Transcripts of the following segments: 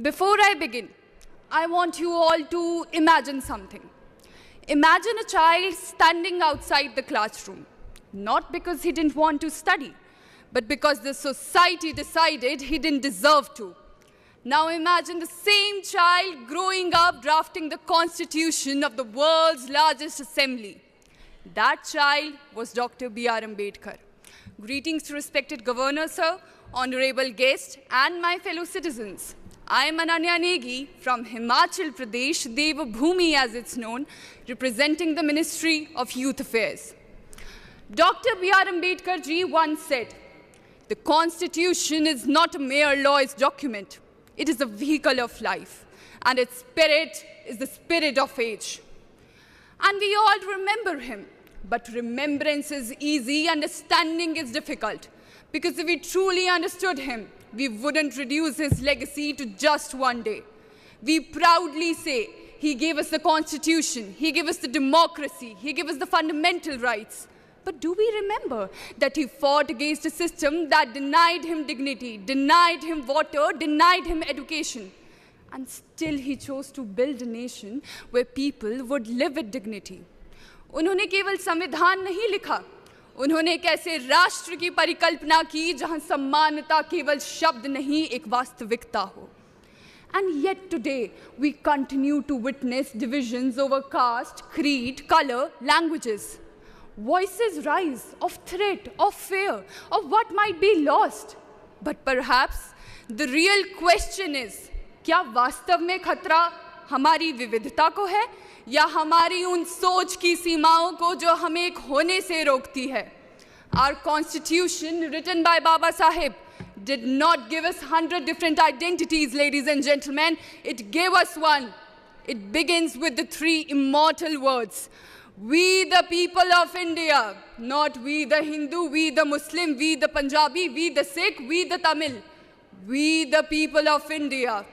Before I begin, I want you all to imagine something. Imagine a child standing outside the classroom, not because he didn't want to study, but because the society decided he didn't deserve to. Now imagine the same child growing up drafting the constitution of the world's largest assembly. That child was Dr. B.R. Ambedkar. Greetings to respected Governor, sir, honorable guest, and my fellow citizens. I am Ananya Negi from Himachal Pradesh, Devabhoomi as it's known, representing the Ministry of Youth Affairs. Dr. B.R. Ambedkar ji once said, "The Constitution is not a mere law's document. It is a vehicle of life, and its spirit is the spirit of age." And we all remember him. But remembrance is easy, understanding is difficult. Because if we truly understood him, we wouldn't reduce his legacy to just one day. We proudly say he gave us the Constitution, he gave us the democracy, he gave us the fundamental rights. But do we remember that he fought against a system that denied him dignity, denied him water, denied him education? And still he chose to build a nation where people would live with dignity. उन्होंने केवल संविधान नहीं लिखा, उन्होंने एक ऐसे राष्ट्र की परिकल्पना की जहां सम्मानता केवल शब्द नहीं एक वास्तविकता हो. And yet today we continue to witness divisions over caste, creed, color, languages. Voices rise of threat, of fear, of what might be lost. But perhaps the real question is, क्या वास्तव में खतरा हमारी विविधता को है या हमारी उन सोच की सीमाओं को जो हमें एक होने से रोकती है? Our Constitution, written by Baba Saheb, did not give us 100 different identities, ladies and gentlemen. It gave us one. It begins with the three immortal words. We the people of India, not we the Hindu, we the Muslim, we the Punjabi, we the Sikh, we the Tamil. We the people of India.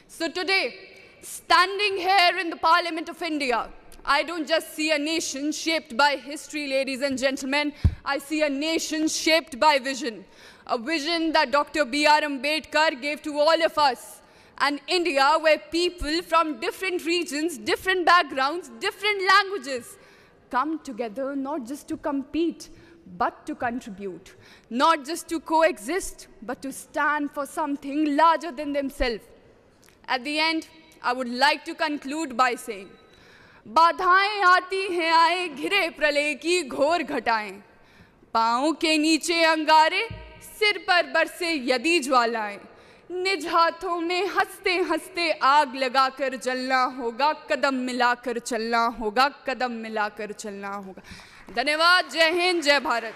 So today, standing here in the Parliament of India, I don't just see a nation shaped by history, ladies and gentlemen. I see a nation shaped by vision. A vision that Dr. B.R. Ambedkar gave to all of us. An India where people from different regions, different backgrounds, different languages come together not just to compete, but to contribute. Not just to coexist, but to stand for something larger than themselves. At the end, I would like to conclude by saying, बाधाएं आती हैं आए घिरे प्रलय की घोर घटाएं, पाँव के नीचे अंगारे, सिर पर बरसे यदि ज्वालाएं, निज हाथों में हंसते हंसते आग लगाकर जलना होगा, कदम मिलाकर चलना होगा, कदम मिलाकर चलना होगा. धन्यवाद. जय हिंद, जय भारत.